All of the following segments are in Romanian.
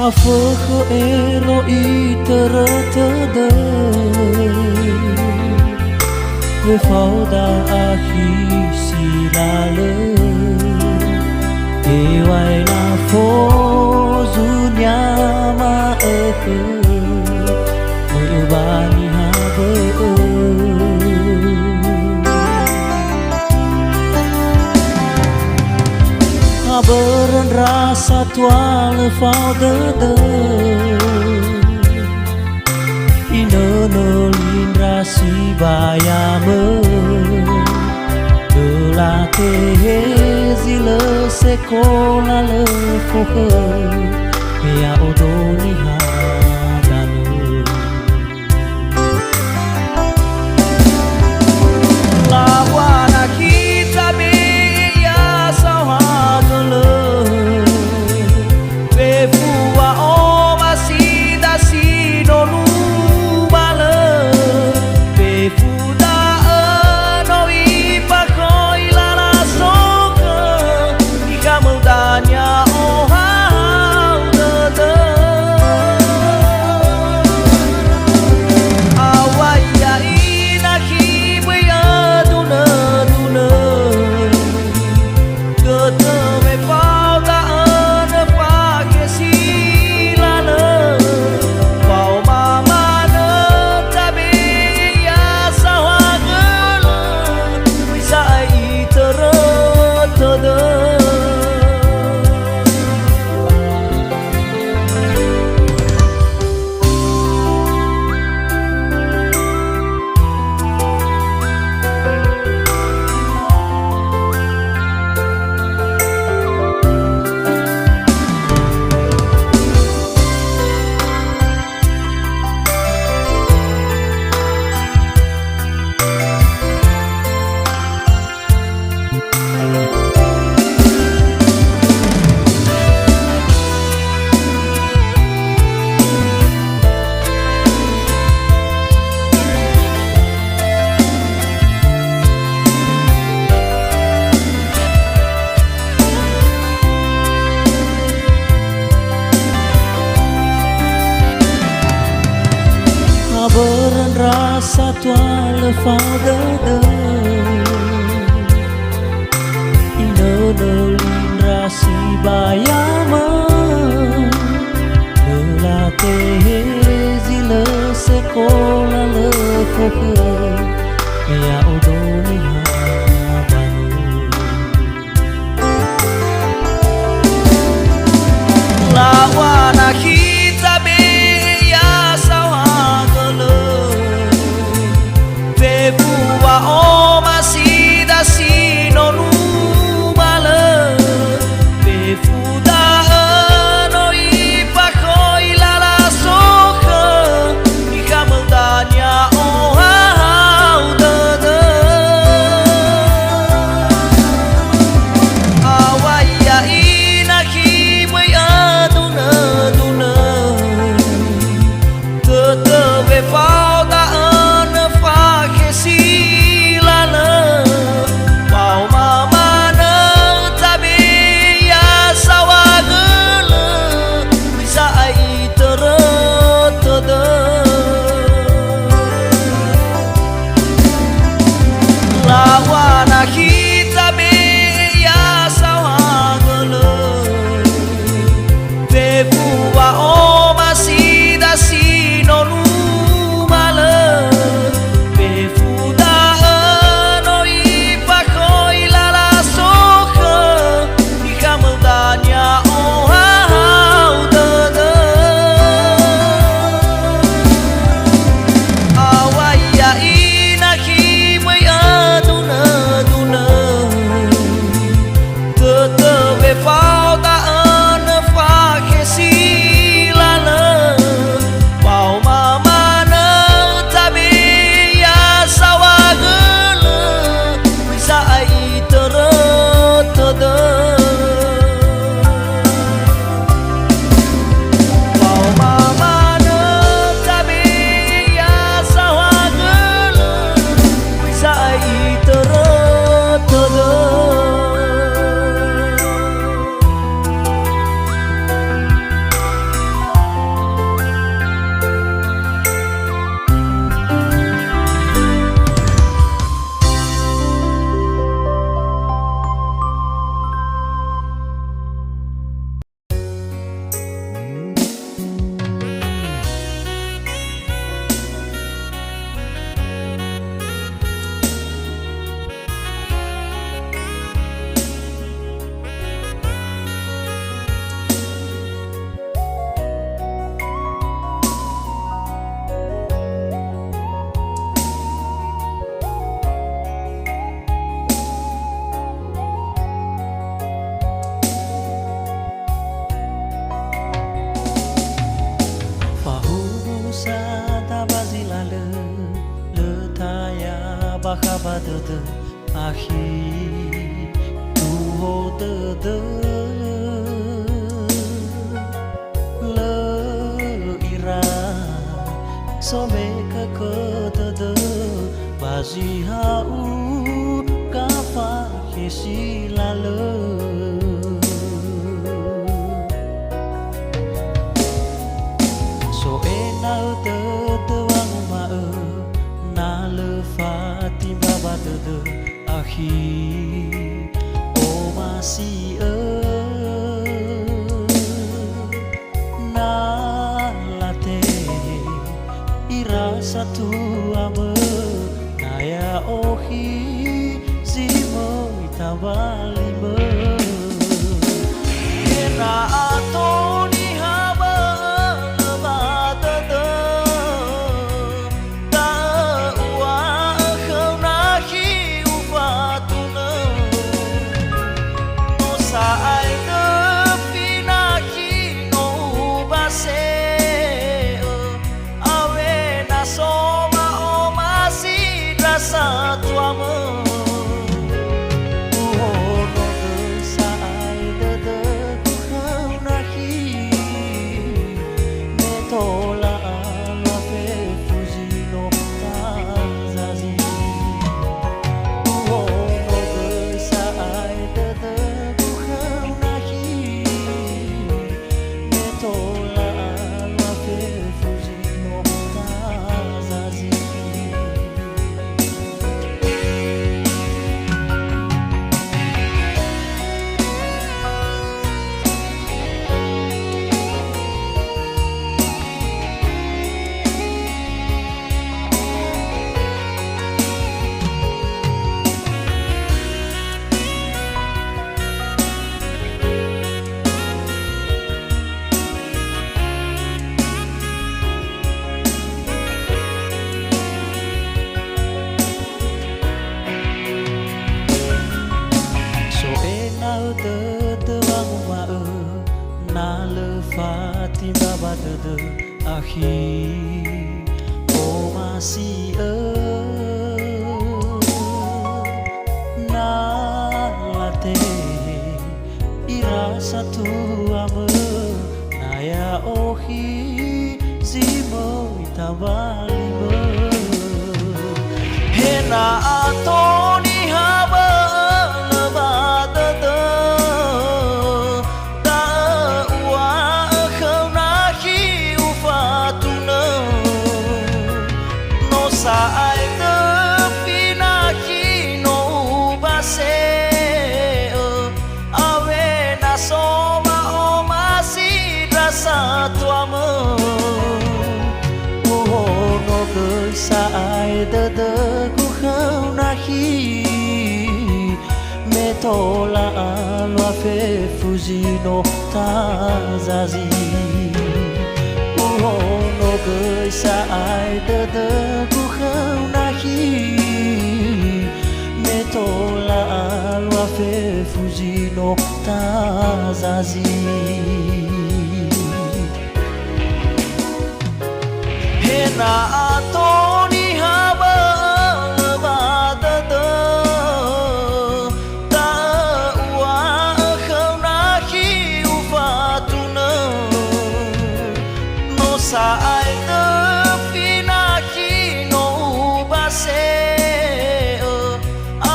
Afo ero iterada ve fauda ahi silale ewai na fo zunya ma meubani habe beren rasa tua le fauda ino no lindra si bayame de la te zile sekola le fohe mea odoni hadanu lawana kita be ya sawa beren rasa tua le fauda ino no lindra si bayama de la te zile sekola le fohe mea odoni hadanu lawana kita be ya sawa o masida sino numale pe fuda no ipa koi la soka ni kamandanya o hauda awaya ina ki mai aduna duna te falda kita be ya sawa gele be bua o masida sino numale be fuda no ipa koi la soka ni kamandanya o hauda awaya ina ki mai aduna be falda ana fa si lana pau mama na tabi ya sawagala bisa ai terada pau mama na tabi ya sawagala bisa ai terada de akhir tu ho de le ira so me ka de bazi hau ka fa hesi la le so enau de wang ma na le fati baba de akhir oh masih na late ira satu ame naya ohi zimo itabali me era atoni haba ba de ta wa khau na hi ufatu no no sai de fina hi no base awe na soma o masih rasa tu amor na le fati baba de akhir oh masih na late ira satu ame naya ohi zimo itabali me hena atoni haba sai de fina ki no base awe na soma o masih rasa tu amor oh no ke sai de ku khau na hi me tola lo fe fuji no ta zazi oh no ke sai de ku khau na hi me tola lo fe fuji no ta zazi hena atoni haba ba de ta wa khau na hi ufatu no sai de fina ki no base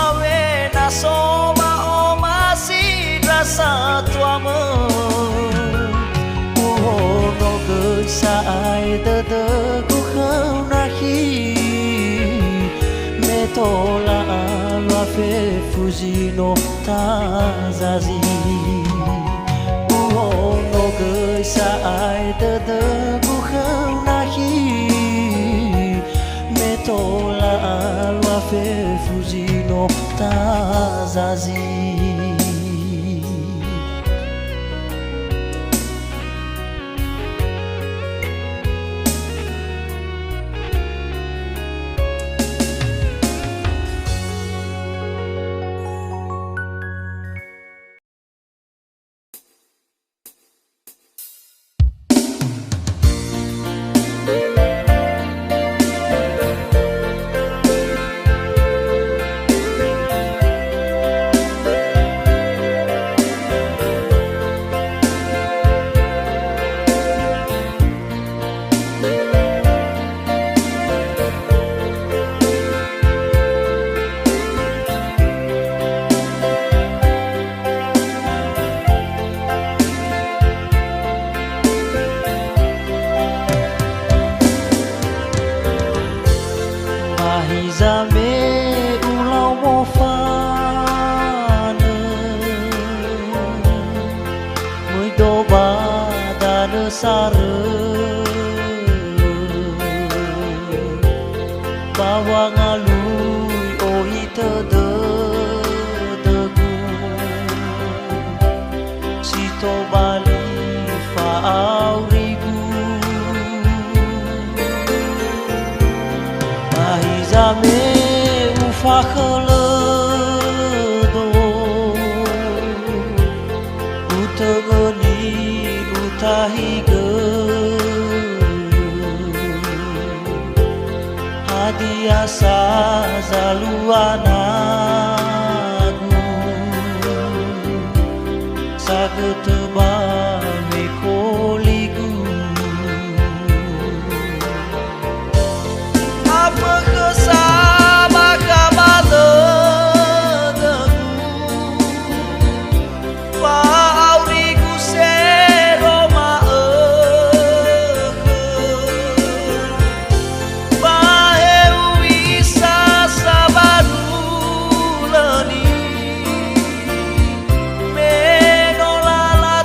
awe na soma o masih rasa tu amor oh no ke sai de ku khau na hi me tola lo fe fuji no ta zazi oh no ke sai de ku khau na hi me tola lo fe fuji no ta zazi sare bahwa ngalui oi tede degu sito bali faurigu bahizame ufakele do utagani utahiga hadiasa zaluanagu sageteba mekoligu apa kesabah kabale paurigu seroma menolala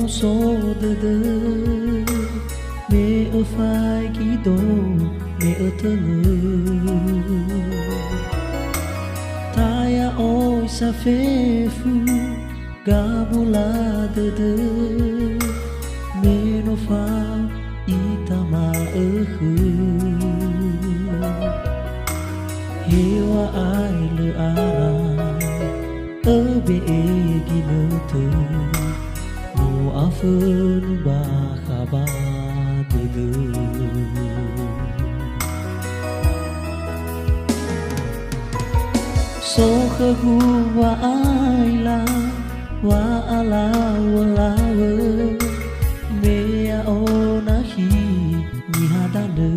số đơ đơ mẹ ở phai ký đồ mẹ ở thơ ngơ thaya ôi sa phê phu gabula đơ đơ mẹ nó pha ita mà ở khứ hewa ai le ara ở bề ghi nơ thơ no afun ba khaba đơ đơ so khơ gu wa ai la wa ala wa la me a ona hi ni hada nơ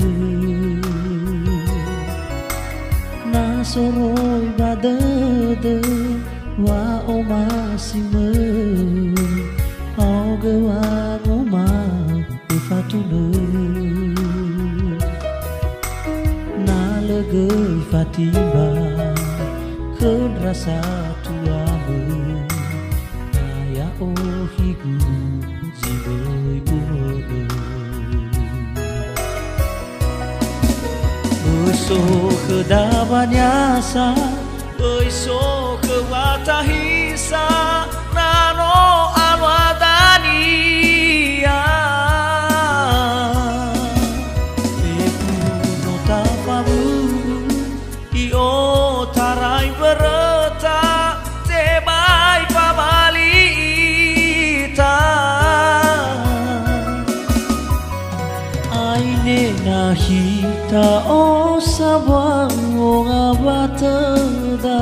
na soroi ba đơ đơ wa o ma si mơ ao gơ wa ngô ma e fa tu nơ na lơ gơ fa timba khơn rasa tua mơ aya o higu ji bơi buồn bơi so khơ da banyasa bơi so khơ wata hisa na no alwadani ya beku no tafabu io tarai bereta te bai pabalita aine na hita o sabang o ngabatada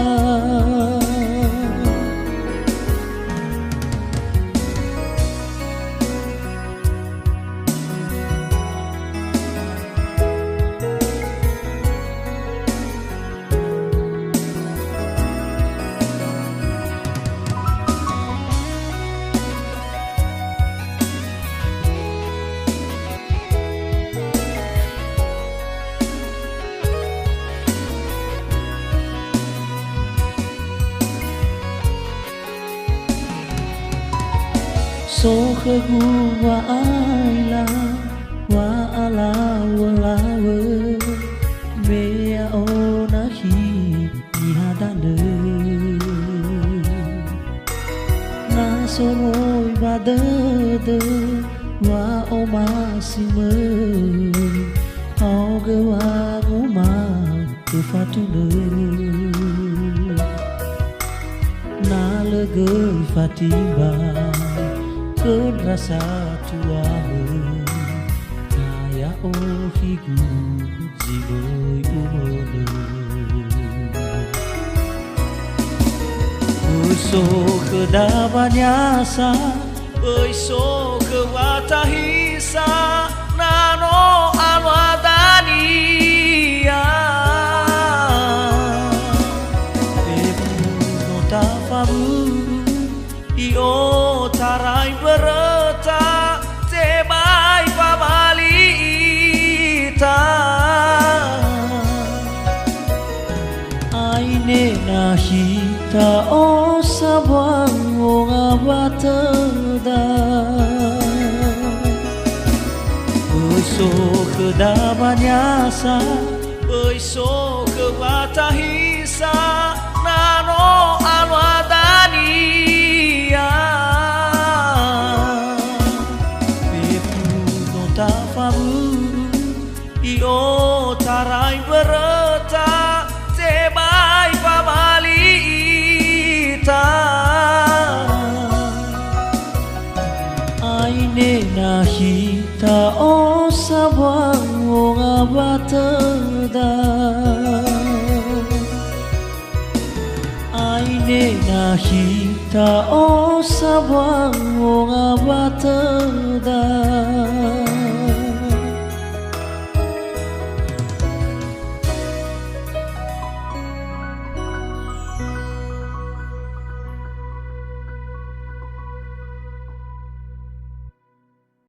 so khơ gu wa ai la wa ala wa la me a ona hi ni hada nơ na soroi ba đơ đơ wa o ma si mơ ao gơ wa ngô ma e fa tu nơ na lơ gơ fa timba khơn rasa tua mơ kaya o higu ji bơi umone bơi so khơ da banyasa bơi so khơ wata hisa na no alwadani ya beku no tafabu io tarai bereta te bai pabalita aine na hita o sabang o ngabatada bơi so khơ da banyasa bơi so khơ wata hisa na no alwadani ya tafabu io tarai bereta te bai pabalita aine na hita o sabang o ngabatada aine na hita o sabang o ngabatada